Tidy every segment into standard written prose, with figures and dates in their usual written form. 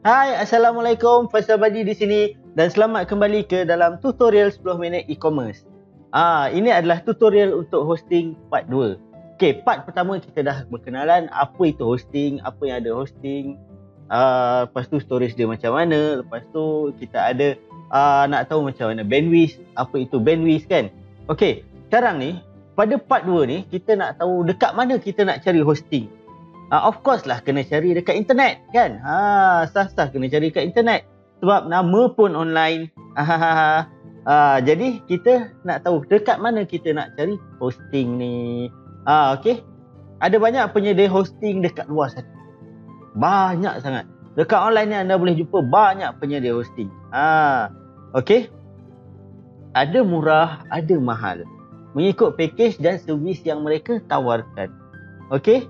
Hai, Assalamualaikum. Faisal Badi di sini dan selamat kembali ke dalam tutorial 10 minit e-commerce. Ini adalah tutorial untuk hosting part 2. Okey, part pertama kita dah berkenalan apa itu hosting, apa yang ada hosting. Lepas tu storage dia macam mana, lepas tu kita ada nak tahu macam mana bandwidth, apa itu bandwidth kan. Okey, sekarang ni pada part 2 ni kita nak tahu dekat mana kita nak cari hosting. Of course lah kena cari dekat internet kan. Sah-sah kena cari dekat internet. Sebab nama pun online. Jadi kita nak tahu dekat mana kita nak cari hosting ni. Okey. Ada banyak penyedia hosting dekat luar sana. Banyak sangat. Dekat online ni anda boleh jumpa banyak penyedia hosting. Okey. Ada murah, ada mahal. Mengikut package dan servis yang mereka tawarkan. Okey.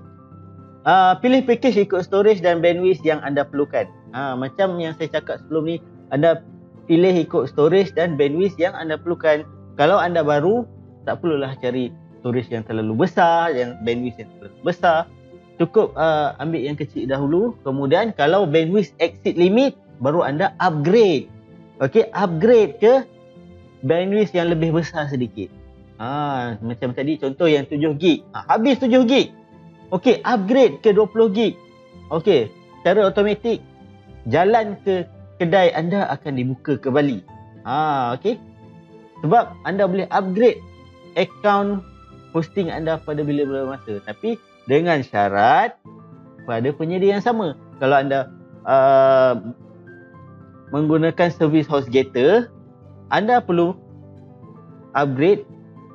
Pilih package ikut storage dan bandwidth yang anda perlukan. Macam yang saya cakap sebelum ni, anda pilih ikut storage dan bandwidth yang anda perlukan. Kalau anda baru, tak perlulah cari storage yang terlalu besar, yang bandwidth yang terlalu besar. Cukup ambil yang kecil dahulu. Kemudian kalau bandwidth exceed limit, baru anda upgrade. Okey, upgrade ke bandwidth yang lebih besar sedikit. Macam tadi contoh yang 7GB. Habis 7GB. Okey, upgrade ke 20 gig. Okey, secara automatik jalan ke kedai anda akan dibuka kembali. Okey. Sebab anda boleh upgrade akaun hosting anda pada bila-bila masa, tapi dengan syarat pada penyedia yang sama. Kalau anda menggunakan servis HostGator, anda perlu upgrade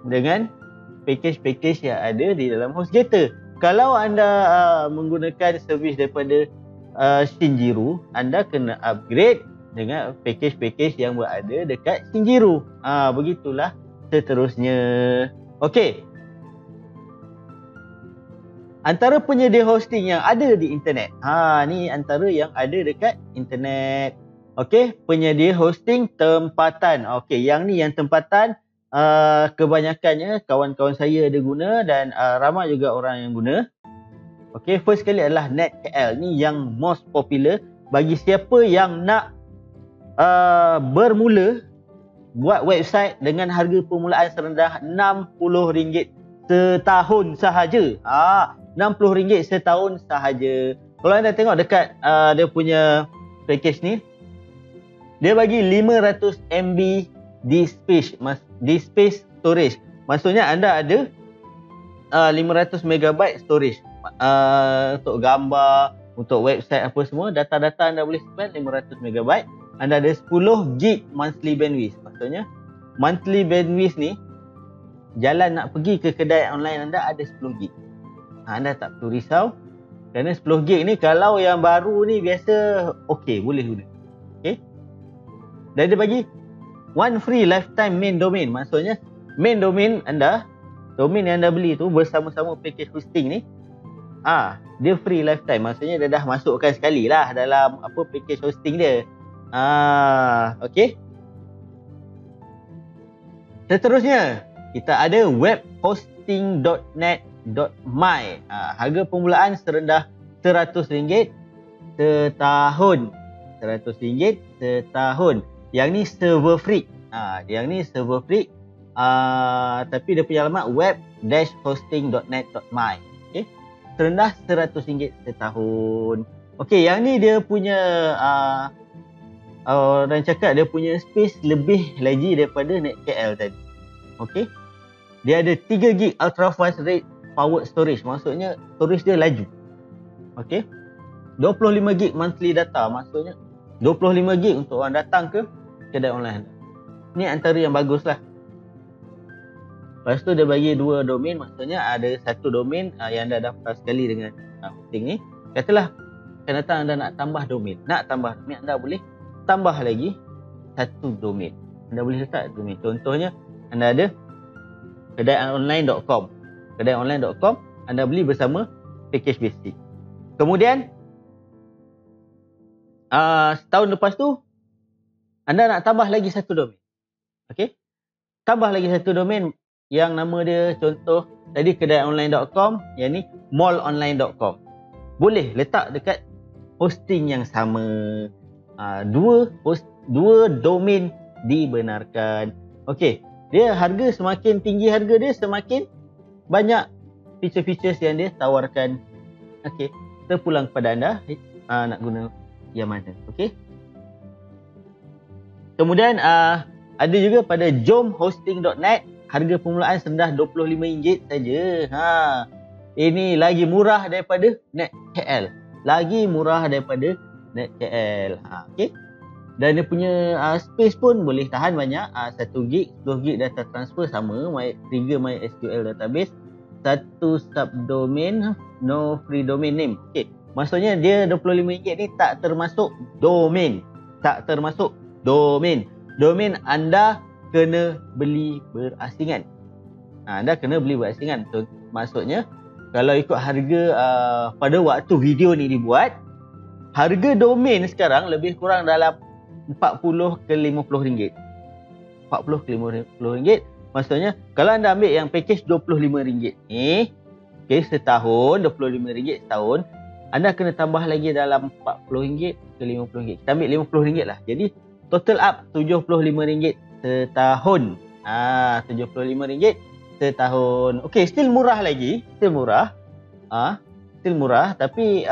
dengan package-package yang ada di dalam HostGator. Kalau anda menggunakan servis daripada Shinjiro, anda kena upgrade dengan package-package yang berada dekat Shinjiro. Begitulah seterusnya. Okey. Antara penyedia hosting yang ada di internet. Ni antara yang ada dekat internet. Okey, penyedia hosting tempatan. Okey, yang ni yang tempatan. Kebanyakannya kawan-kawan saya ada guna dan ramai juga orang yang guna. Okey, first sekali adalah NetKL. Ni yang most popular bagi siapa yang nak bermula buat website dengan harga permulaan serendah RM60 setahun sahaja. RM60 setahun sahaja. Kalau anda tengok dekat dia punya package ni, dia bagi 500 MB disk space storage. Maksudnya anda ada 500 MB storage untuk gambar, untuk website apa semua, data-data anda boleh simpan 500 MB. Anda ada 10 gig monthly bandwidth. Maksudnya monthly bandwidth ni jalan nak pergi ke kedai online anda ada 10 gig. Anda tak perlu risau kerana 10 gig ni kalau yang baru ni biasa okey, boleh guna. Okey. Dan dia bagi one free lifetime main domain. Maksudnya main domain anda, domain yang anda beli tu bersama-sama package hosting ni, dia free lifetime. Maksudnya dia dah masukkan sekali lah dalam apa package hosting dia. Okey. Seterusnya kita ada webhosting.net.my. Harga permulaan serendah RM100 setahun. RM100 setahun. Yang ni server free. Tapi dia punya alamat web-hosting.net.my. Okey. Serendah RM100 setahun. Okey, yang ni dia punya orang cakap dia punya space lebih lagi daripada NetKL tadi. Okey. Dia ada 3 gig ultra fast rate powered storage. Maksudnya storage dia laju. Okey. 25 gig monthly data. Maksudnya 25 gig untuk orang datang ke kedai online anda. Ni antara yang bagus lah. Lepas tu dia bagi 2 domain. Maksudnya ada satu domain yang anda daftar sekali dengan hosting ni. Katalah akan datang anda nak tambah domain. Nak tambah domain, anda boleh tambah lagi satu domain. Anda boleh letak domain. Contohnya anda ada kedaianonline.com. Kedaianonline.com anda beli bersama package basic. Kemudian setahun lepas tu anda nak tambah lagi satu domain. Okey. Tambah lagi satu domain yang nama dia contoh tadi kedaianonline.com, yang ni mallonline.com. Boleh letak dekat hosting yang sama. Dua domain dibenarkan. Okey, dia harga semakin tinggi, harga dia semakin banyak feature-features yang dia tawarkan. Okey, kita pulang kepada anda nak guna yang mana. Okey. Kemudian ada juga pada jomhosting.net, harga permulaan serendah RM25 saja. Ini lagi murah daripada NetKL. Lagi murah daripada NetKL. Okey. Dan dia punya space pun boleh tahan banyak. 1GB, 10GB data transfer sama, 3 MySQL database, 1 subdomain, no free domain name. Okey. Maksudnya dia RM25 ni tak termasuk domain. Tak termasuk domain. Domain anda kena beli berasingan. Anda kena beli berasingan. So, maksudnya kalau ikut harga pada waktu video ni dibuat, harga domain sekarang lebih kurang dalam RM40 ke RM50. RM40 ke RM50. Maksudnya kalau anda ambil yang package RM25 ni, okay, setahun, RM25 setahun, anda kena tambah lagi dalam RM40 ke RM50. Kita ambil RM50 lah. Jadi total up RM75 setahun. RM75 setahun. Okey, still murah lagi. Still murah. Still murah. Tapi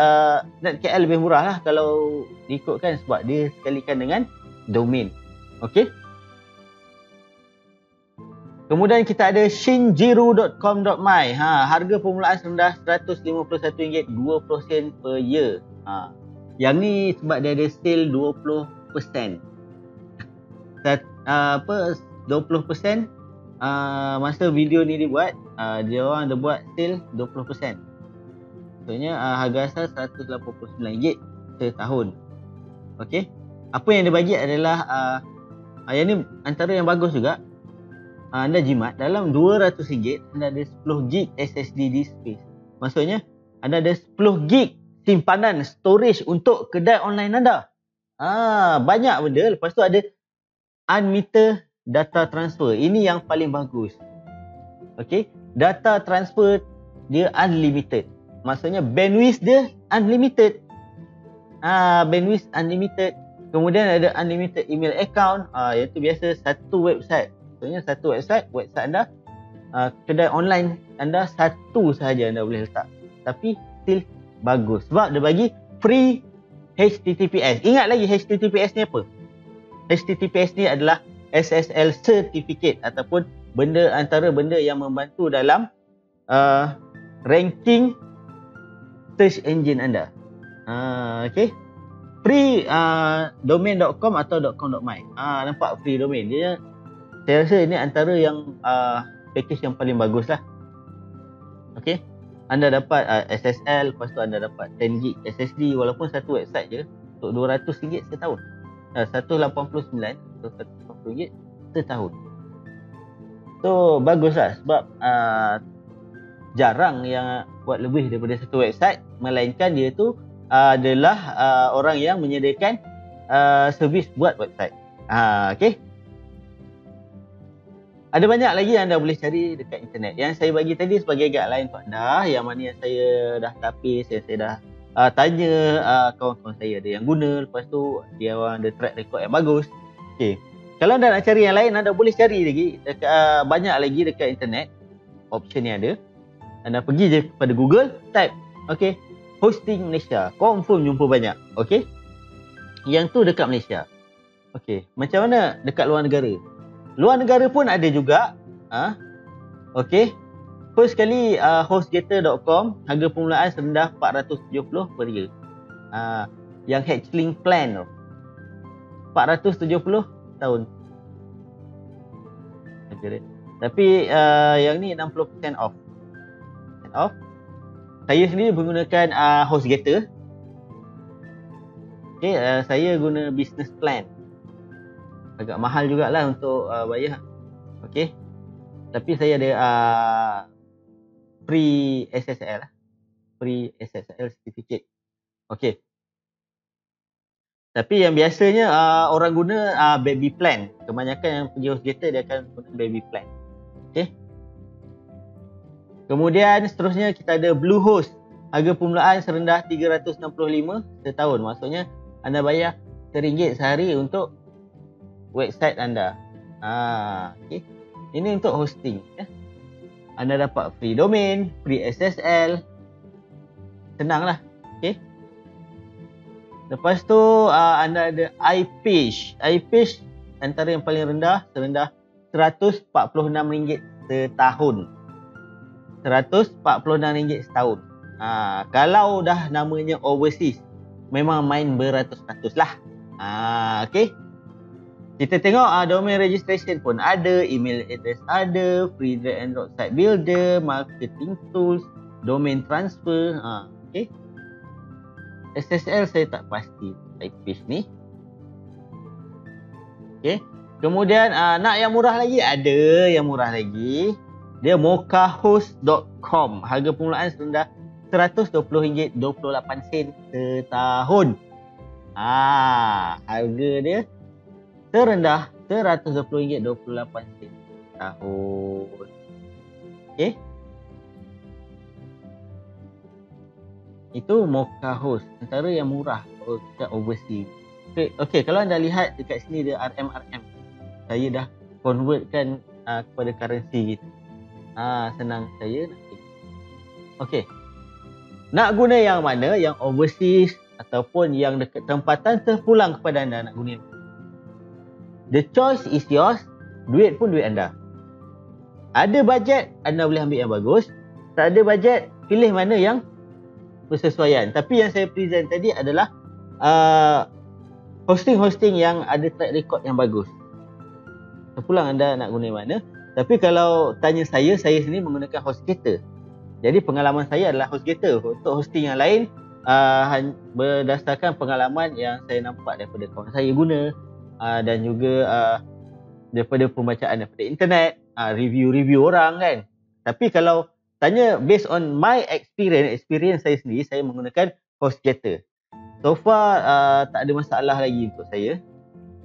NetKL lebih murah lah kalau diikutkan sebab dia sekalikan dengan domain. Okey. Kemudian kita ada shinjiru.com.my. Harga permulaan serendah RM151, 20% per year. Yang ni sebab dia ada sale 20%. 20% masa video ni dibuat, dia orang ada buat sale 20%. Maksudnya harga asal RM189 setahun. Okey. Apa yang dia bagi adalah yang ni antara yang bagus juga. Anda jimat dalam RM200 anda ada 10GB SSD disk space. Maksudnya anda ada 10GB simpanan storage untuk kedai online anda. Banyak benda. Lepas tu ada unmetered data transfer. Ini yang paling bagus. Okey, data transfer dia unlimited. Maksudnya bandwidth dia unlimited. Bandwidth unlimited. Kemudian ada unlimited email account. Iaitu biasa satu website. Maksudnya satu website anda, kedai online anda satu sahaja anda boleh letak. Tapi still bagus. Sebab dia bagi free HTTPS. Ingat lagi HTTPS ni apa? HTTPS ni adalah SSL certificate ataupun antara benda yang membantu dalam ranking search engine anda. Okay. Free domain.com atau .com.my. Nampak free domain dia. Saya rasa ini antara yang package yang paling bagus lah. Okay. Anda dapat SSL, lepas tu anda dapat 10GB SSD walaupun satu website je untuk RM200 setahun. RM189 atau RM180 setahun. So bagus lah sebab jarang yang buat lebih daripada satu website, melainkan dia tu adalah orang yang menyediakan servis buat website. Okay. Ada banyak lagi yang anda boleh cari dekat internet. Yang saya bagi tadi sebagai guideline untuk anda, yang mana yang saya dah tapis, saya dah tanya kawan-kawan saya ada yang guna, lepas tu dia orang ada track record yang bagus. Okay. Kalau anda nak cari yang lain, anda boleh cari lagi dekat, banyak lagi dekat internet option yang ada. Anda pergi je kepada Google, type okay, hosting Malaysia, confirm jumpa banyak. Okay. Yang tu dekat Malaysia. Okay. Macam mana dekat luar negara? Luar negara pun ada juga. Okay. First sekali hostgator.com, harga permulaan serendah RM470 per year. Yang Hatchling plan tu RM470 tahun. Tapi yang ni 60% off. Saya sendiri menggunakan HostGator. Okay, saya guna business plan. Agak mahal jugalah untuk bayar. Okay. Tapi saya ada free SSL. Free SSL certificate. Okay. Tapi yang biasanya orang guna baby plan. Kebanyakan yang pergi HostGator dia akan guna baby plan. Okay. Kemudian seterusnya kita ada Bluehost. harga permulaan serendah 365 setahun. Maksudnya anda bayar RM1 sehari untuk website anda. Okay. Ini untuk hosting. Anda dapat free domain, free SSL. Senanglah. Okay. Lepas tu anda ada iPage. iPage antara yang paling rendah, serendah RM146 setahun. RM146 setahun. Kalau dah namanya overseas, memang main beratus-ratus lah. Okay. Kita tengok domain registration pun ada, email address ada, free drag and drop site builder, marketing tools, domain transfer. Okay. SSL saya tak pasti iPage ni. Okay. Kemudian nak yang murah lagi, ada yang murah lagi. Dia mochahost.com. Harga permulaan serendah RM120.28 setahun. Harga dia terendah RM120.28 setahun. Okay. Itu Mocha Host, antara yang murah dekat overseas. Okay, kalau anda lihat dekat sini dia RM. Saya dah convertkan kepada currency gitu. Senang saya nak tengok. Okay. Nak guna yang mana? Yang overseas ataupun yang dekat tempatan, terpulang kepada anda nak guna. The choice is yours. Duit pun duit anda. Ada bajet, anda boleh ambil yang bagus. Tak ada bajet, pilih mana yang bersesuaian. Tapi yang saya present tadi adalah hosting-hosting yang ada track record yang bagus. Terpulang anda nak guna mana. Tapi kalau tanya saya sendiri menggunakan HostGator. Jadi pengalaman saya adalah HostGator. Untuk hosting yang lain, berdasarkan pengalaman yang saya nampak daripada kawan saya guna, dan juga daripada pembacaan daripada internet, review-review orang kan. Tapi kalau tanya based on my experience saya sendiri, saya menggunakan HostGator. So far tak ada masalah lagi untuk saya.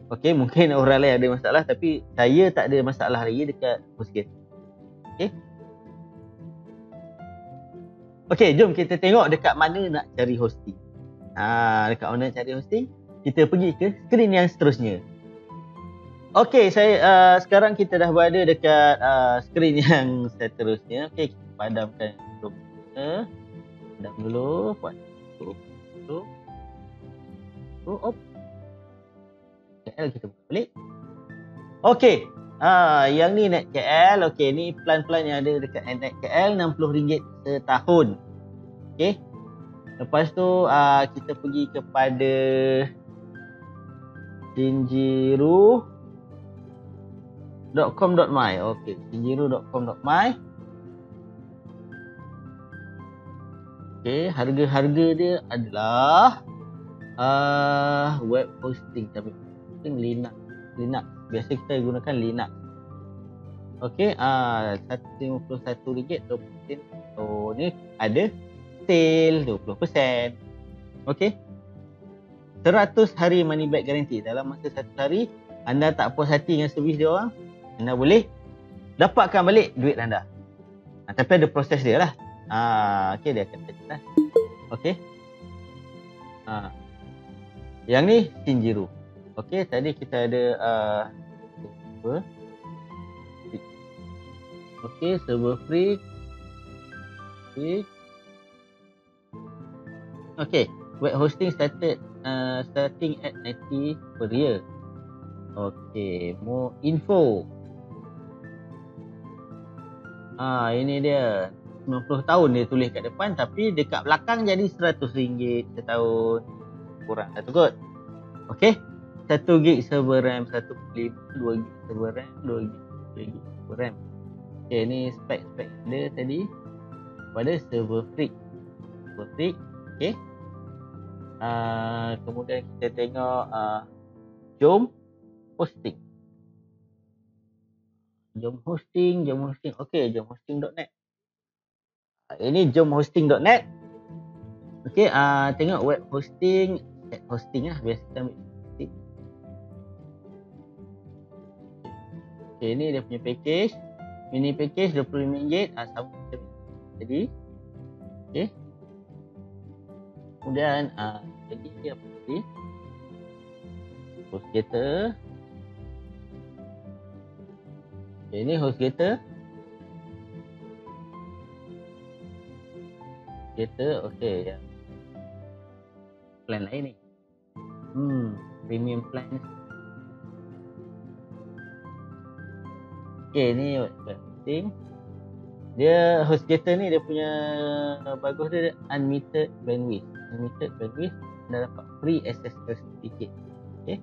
Okay, mungkin orang lain ada masalah, tapi saya tak ada masalah lagi dekat HostGator. Okay. Okay, jom kita tengok dekat mana nak cari hosting. Dekat mana nak cari hosting, kita pergi ke skrin yang seterusnya. Okay, saya sekarang kita dah berada dekat skrin yang seterusnya. Okay, kita padamkan dulu. Padam dulu. KL kita buka balik. Okay, yang ni net KL. Okay, ni plan-plan yang ada dekat net KL, RM60 setahun. Okay. Lepas tu kita pergi kepada Shinjiru.com.my. Okay, Shinjiru.com.my. Okay, harga-harga dia adalah web hosting, tapi Linux. Biasa kita gunakan Linux. Okay, RM151.20. So ni ada sale 20%. Okay, 100 hari money back guarantee. Dalam masa 1 hari anda tak puas hati dengan servis dia orang, anda boleh dapatkan balik duit anda. Tapi ada proses dia lah. Okay, dia akan tanya lah. Okay. Yang ni Shinjiru. Okay, tadi kita ada okay, server free. Okay, web hosting starting at 90 per year. Okay, more info. Ini dia 90 tahun dia tulis kat depan, tapi dekat belakang jadi RM100 setahun. Kurang satu kot. Okay, 1 gig server RAM, 1.5, 2 gig server RAM, 2 gig server RAM. Okay, ni spek-spek dia tadi pada server freak. Okay. Kemudian kita tengok jom hosting. Okay, jomhosting.net. Ini jomhosting.net. Okay, tengok web hosting, set hosting lah. Biasa kita ambil hosting. Okay, ni dia punya package. Mini package RM25. Sama macam jadi. Okay. Kemudian jadi dia apa tadi? HostGator. Okay, ini HostGator. Okay, ya. Plan lain ni. Premium plan. Okay, ni web hosting. Dia HostGator ni dia punya bagus dia unlimited bandwidth. Unlimited bandwidth dah dapat free SSL certificate. Okay.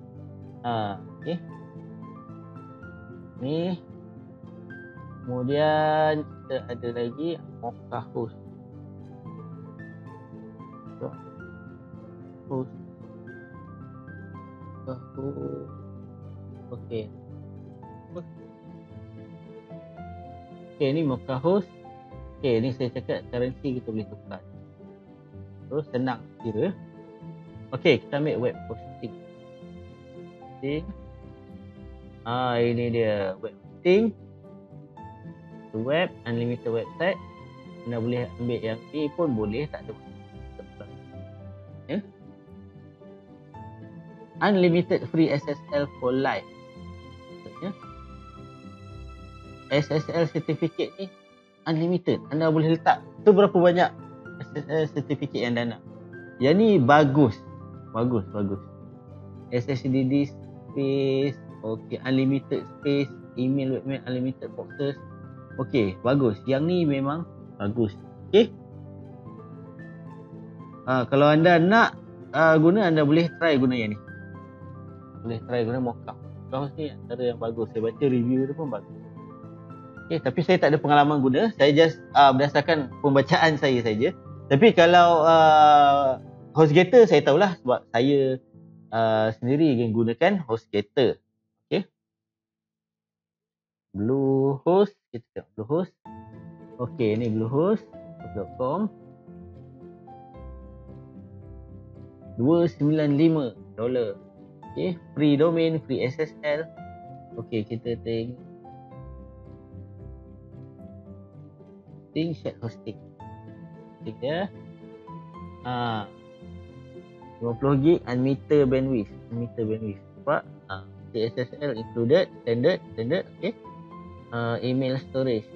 Okay. Ni. Kemudian kita ada lagi Mocha Host. Host. Okay. Okay, ni Mocha Host. Okay, ni saya cakap currency kita boleh tukar. Terus senang kira. Okay, kita ambil web hosting. Ini dia web hosting. Web, unlimited website. Anda boleh ambil yang ni pun boleh, tak ada masalah. Ya? Unlimited free SSL for life. Ya? SSL certificate ni unlimited. Anda boleh letak tu berapa banyak SSL certificate yang anda nak. Yang ni bagus. Bagus. SSDD space, okay, unlimited space, email webmail, unlimited boxes. Okey, bagus. Yang ni memang bagus. Okey. Kalau anda nak guna, anda boleh try guna yang ni. Boleh try guna Mocha. Mocha ni antara yang bagus. Saya baca review tu pun bagus. Okey, tapi saya tak ada pengalaman guna. Saya just berdasarkan pembacaan saya saja. Tapi kalau HostGator saya tahulah sebab saya sendiri yang gunakan HostGator. Okey. Bluehost, kita tengok Bluehost. Okey, ni bluehost.com. $295. Okey, free domain, free SSL. Okey, kita tengok shared hosting. Klik dia. 50 gig unlimited bandwidth. Sebab SSL included, standard. Okey. Email storage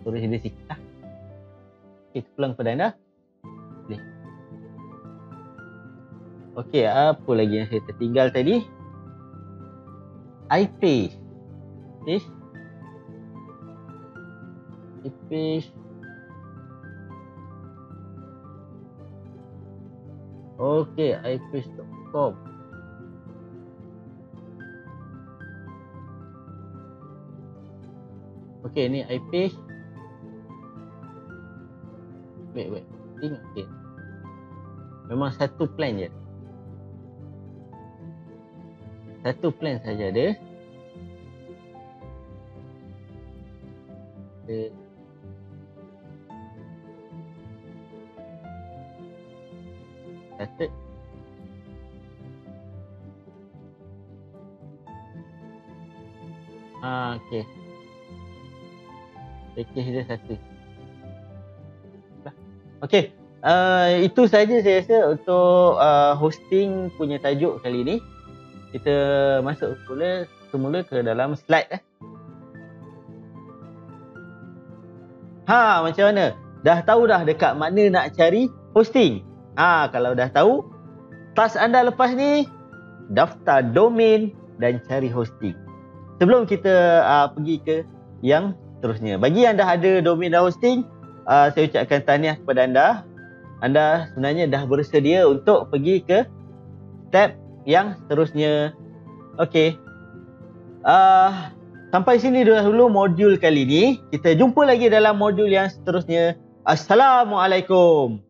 dia sikit lah. Okay, pulang kepada anda. Boleh. Okay, apa lagi yang saya tertinggal tadi? iPage. Okay, iPage.com. Okay, ni iPage. Wait. Tengok okay. Memang satu plan je. Satu plan saja ada. Started. Okay. Package dia satu. Okay. Itu saja saya rasa untuk hosting punya tajuk kali ni. Kita masuk semula ke dalam slide. Macam mana? Dah tahu dah dekat mana nak cari hosting? Kalau dah tahu, task anda lepas ni daftar domain dan cari hosting. Sebelum kita pergi ke yang seterusnya. Bagi yang dah ada domain dan hosting, saya ucapkan tahniah kepada anda. Anda sebenarnya dah bersedia untuk pergi ke tab yang seterusnya. Okey. Sampai sini dulu modul kali ni. Kita jumpa lagi dalam modul yang seterusnya. Assalamualaikum.